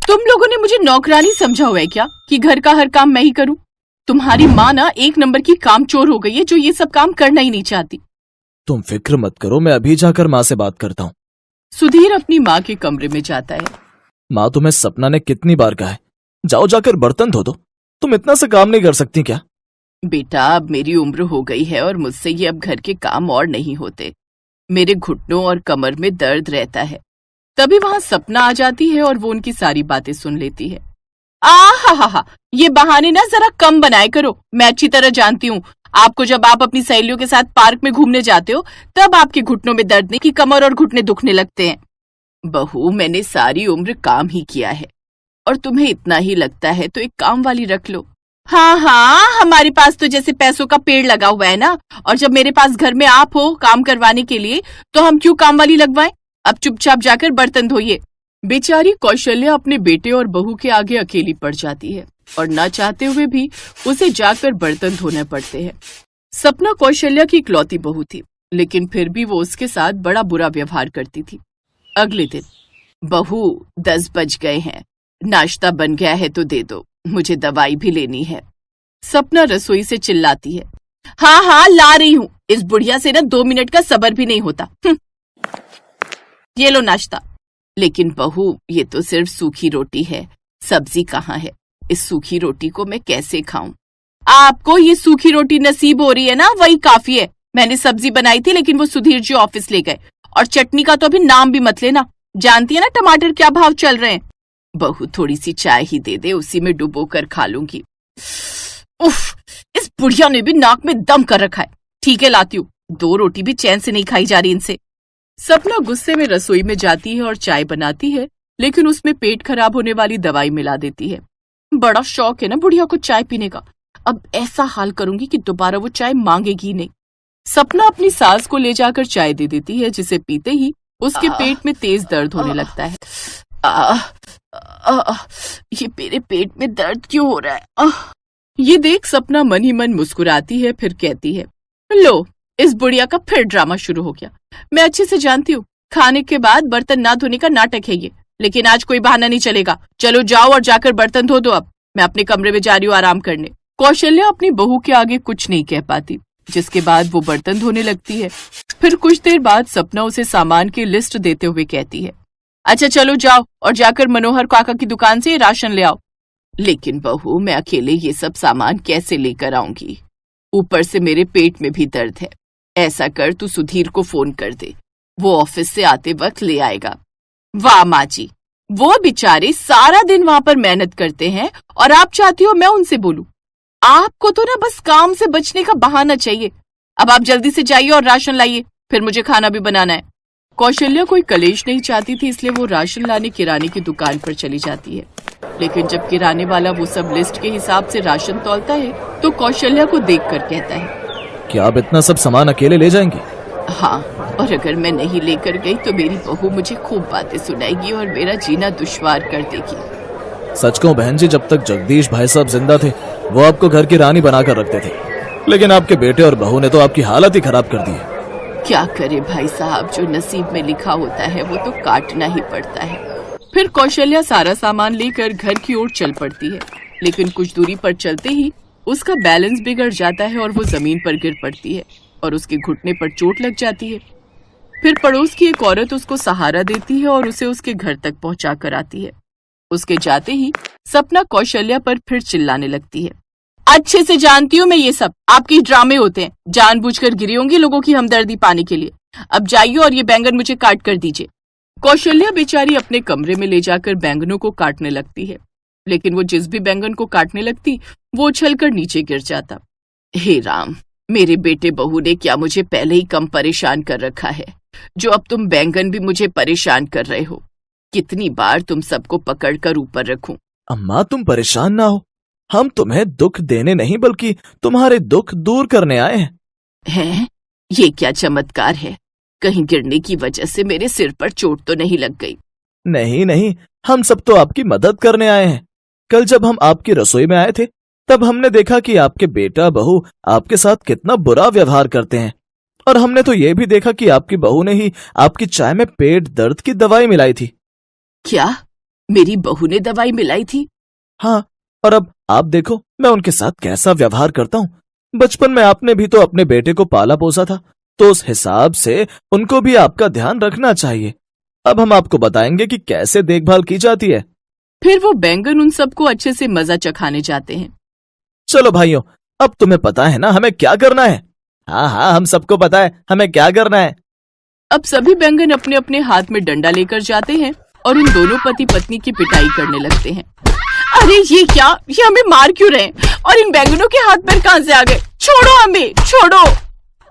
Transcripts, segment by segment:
तुम लोगों ने मुझे नौकरानी समझा हुआ है क्या कि घर का हर काम मैं ही करूं? तुम्हारी माँ ना एक नंबर की कामचोर हो गई है जो ये सब काम करना ही नहीं चाहती। तुम फिक्र मत करो, मैं अभी जाकर माँ से बात करता हूँ। सुधीर अपनी माँ के कमरे में जाता है। माँ, तुम्हें सपना ने कितनी बार कहा है, जाओ जाकर बर्तन धो दो। तुम इतना से काम नहीं कर सकती क्या? बेटा, अब मेरी उम्र हो गई है और मुझसे ये अब घर के काम और नहीं होते। मेरे घुटनों और कमर में दर्द रहता है। तभी वहां सपना आ जाती है और वो उनकी सारी बातें सुन लेती है। हा, ये बहाने ना जरा कम बनाए करो। मैं अच्छी तरह जानती हूँ आपको, जब आप अपनी सहेलियों के साथ पार्क में घूमने जाते हो तब आपके घुटनों में दर्द नहीं कि कमर और घुटने दुखने लगते हैं। बहू, मैंने सारी उम्र काम ही किया है और तुम्हें इतना ही लगता है तो एक काम वाली रख लो। हाँ, हमारे पास तो जैसे पैसों का पेड़ लगा हुआ है ना, और जब मेरे पास घर में आप हो काम करवाने के लिए तो हम क्यों काम वाली लगवाएं? अब चुपचाप जाकर बर्तन धोइए। बेचारी कौशल्या अपने बेटे और बहू के आगे अकेली पड़ जाती है और न चाहते हुए भी उसे जाकर बर्तन धोने पड़ते हैं। सपना कौशल्या की इकलौती बहू थी, लेकिन फिर भी वो उसके साथ बड़ा बुरा व्यवहार करती थी। अगले दिन, बहू 10 बज गए हैं, नाश्ता बन गया है तो दे दो, मुझे दवाई भी लेनी है। सपना रसोई से चिल्लाती है। हाँ, ला रही हूँ। इस बुढ़िया से ना 2 मिनट का सब्र भी नहीं होता। ये लो नाश्ता। लेकिन बहू, ये तो सिर्फ सूखी रोटी है, सब्जी कहाँ है? इस सूखी रोटी को मैं कैसे खाऊं? आपको ये सूखी रोटी नसीब हो रही है ना, वही काफी है। मैंने सब्जी बनाई थी लेकिन वो सुधीर जी ऑफिस ले गए, और चटनी का तो अभी नाम भी मत लेना। जानती है ना टमाटर क्या भाव चल रहे हैं। बहू, थोड़ी सी चाय ही दे दे, उसी में डुबो कर खा लूंगी। उफ, इस बुढ़िया ने भी नाक में दम कर रखा है। ठीक है, लाती हूँ। 2 रोटी भी चैन से नहीं खाई जा रही इनसे। सपना गुस्से में रसोई में जाती है और चाय बनाती है, लेकिन उसमें पेट खराब होने वाली दवाई मिला देती है। बड़ा शौक है ना बुढ़िया को चाय पीने का। अब ऐसा हाल करूंगी कि दोबारा वो चाय मांगेगी नहीं। सपना अपनी सास को ले जाकर चाय दे देती है, जिसे पीते ही उसके पेट में तेज दर्द होने लगता है। ये मेरे पेट में दर्द क्यों हो रहा है? ये देख सपना मन ही मन मुस्कुराती है, फिर कहती है, लो, इस बुढ़िया का फिर ड्रामा शुरू हो गया। मैं अच्छे से जानती हूँ खाने के बाद बर्तन ना धोने का नाटक है ये, लेकिन आज कोई बहाना नहीं चलेगा। चलो जाओ और जाकर बर्तन धो दो। अब मैं अपने कमरे में जा रही हूँ आराम करने। कौशल्या अपनी बहू के आगे कुछ नहीं कह पाती, जिसके बाद वो बर्तन धोने लगती है। फिर कुछ देर बाद सपना उसे सामान की लिस्ट देते हुए कहती है, अच्छा चलो जाओ और जाकर मनोहर काका की दुकान से राशन ले आओ। लेकिन बहू, मैं अकेले ये सब सामान कैसे लेकर आऊंगी? ऊपर से मेरे पेट में भी दर्द है। ऐसा कर, तू सुधीर को फोन कर दे, वो ऑफिस से आते वक्त ले आएगा। वाह माँ जी, वो बेचारे सारा दिन वहां पर मेहनत करते हैं और आप चाहती हो मैं उनसे बोलूं? आपको तो ना बस काम से बचने का बहाना चाहिए। अब आप जल्दी से जाइए और राशन लाइए, फिर मुझे खाना भी बनाना है। कौशल्या कोई कलेश नहीं चाहती थी, इसलिए वो राशन लाने किराने की दुकान पर चली जाती है। लेकिन जब किराने वाला वो सब लिस्ट के हिसाब से राशन तौलता है तो कौशल्या को देखकर कहता है, क्या आप इतना सब सामान अकेले ले जाएंगी? हाँ, और अगर मैं नहीं लेकर गई तो मेरी बहू मुझे खूब बातें सुनाएगी और मेरा जीना दुश्वार कर देगी। सच कहूं बहन जी, जब तक जगदीश भाई साहब जिंदा थे वो आपको घर की रानी बनाकर रखते थे, लेकिन आपके बेटे और बहू ने तो आपकी हालत ही खराब कर दी है। क्या करे भाई साहब, जो नसीब में लिखा होता है वो तो काटना ही पड़ता है। फिर कौशल्या सारा सामान लेकर घर की ओर चल पड़ती है, लेकिन कुछ दूरी पर चलते ही उसका बैलेंस बिगड़ जाता है और वो जमीन पर गिर पड़ती है और उसके घुटने पर चोट लग जाती है। फिर पड़ोस की एक औरत उसको सहारा देती है और उसे उसके घर तक पहुंचा कर आती है। उसके जाते ही सपना कौशल्या पर फिर चिल्लाने लगती है, अच्छे से जानती हूँ मैं ये सब आपके ड्रामे होते हैं, जानबूझकर गिरी होंगी लोगों की हमदर्दी पाने के लिए। अब जाइए और ये बैंगन मुझे काट कर दीजिए। कौशल्या बेचारी अपने कमरे में ले जाकर बैंगनों को काटने लगती है, लेकिन वो जिस भी बैंगन को काटने लगती वो उछलकर नीचे गिर जाता। हे राम, मेरे बेटे बहू ने क्या मुझे पहले ही कम परेशान कर रखा है, जो अब तुम बैंगन भी मुझे परेशान कर रहे हो। कितनी बार तुम सबको पकड़कर ऊपर रखूं? अम्मा, तुम परेशान ना हो, हम तुम्हें दुख देने नहीं बल्कि तुम्हारे दुख दूर करने आए हैं। हैं? ये क्या चमत्कार है? कहीं गिरने की वजह से मेरे सिर पर चोट तो नहीं लग गई? नहीं नहीं, हम सब तो आपकी मदद करने आए हैं। कल जब हम आपकी रसोई में आए थे तब हमने देखा कि आपके बेटा बहू आपके साथ कितना बुरा व्यवहार करते हैं, और हमने तो ये भी देखा कि आपकी बहू ने ही आपकी चाय में पेट दर्द की दवाई मिलाई थी। क्या मेरी बहू ने दवाई मिलाई थी? हाँ, और अब आप देखो मैं उनके साथ कैसा व्यवहार करता हूँ। बचपन में आपने भी तो अपने बेटे को पाला पोसा था, तो उस हिसाब से उनको भी आपका ध्यान रखना चाहिए। अब हम आपको बताएंगे कि कैसे देखभाल की जाती है। फिर वो बैंगन उन सबको अच्छे से मजा चखाने जाते हैं। चलो भाइयों, अब तुम्हें पता है ना हमें क्या करना है? हाँ हाँ, हम सबको पता है हमें क्या करना है। अब सभी बैंगन अपने अपने हाथ में डंडा लेकर जाते हैं और उन दोनों पति पत्नी की पिटाई करने लगते हैं। अरे ये क्या, ये हमें मार क्यों रहे हैं? और इन बैंगनों के हाथ पैर कहाँ से आ गए? छोड़ो हमें, छोड़ो।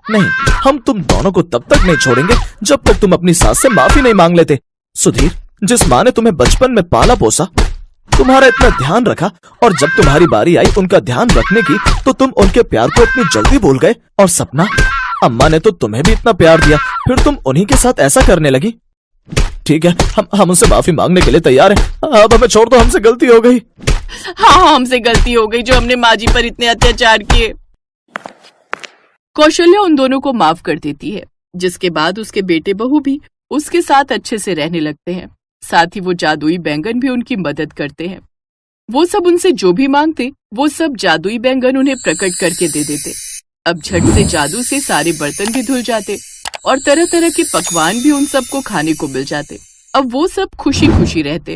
नहीं, हम तुम दोनों को तब तक नहीं छोड़ेंगे जब तक तुम अपनी सास से माफी नहीं मांग लेते। सुधीर, जिस माँ ने तुम्हें बचपन में पाला पोसा, तुम्हारा इतना ध्यान रखा, और जब तुम्हारी बारी आई उनका ध्यान रखने की तो तुम उनके प्यार को इतनी जल्दी भूल गए। और सपना, अम्मा ने तो तुम्हें भी इतना प्यार दिया, फिर तुम उन्हीं के साथ ऐसा करने लगी। ठीक है, हम उनसे माफी मांगने के लिए तैयार हैं। अब हमें छोड़ दो, हमसे गलती हो गई। हाँ, हमसे गलती हो गई जो हमने माँ जी पर इतने अत्याचार किए। कौशल्या उन दोनों को माफ कर देती है, जिसके बाद उसके बेटे बहू भी उसके साथ अच्छे से रहने लगते हैं। साथ ही वो जादुई बैंगन भी उनकी मदद करते हैं। वो सब उनसे जो भी मांगते वो सब जादुई बैंगन उन्हें प्रकट करके दे देते। अब झट से जादू से सारे बर्तन भी धुल जाते और तरह तरह के पकवान भी उन सबको खाने को मिल जाते। अब वो सब खुशी खुशी रहते।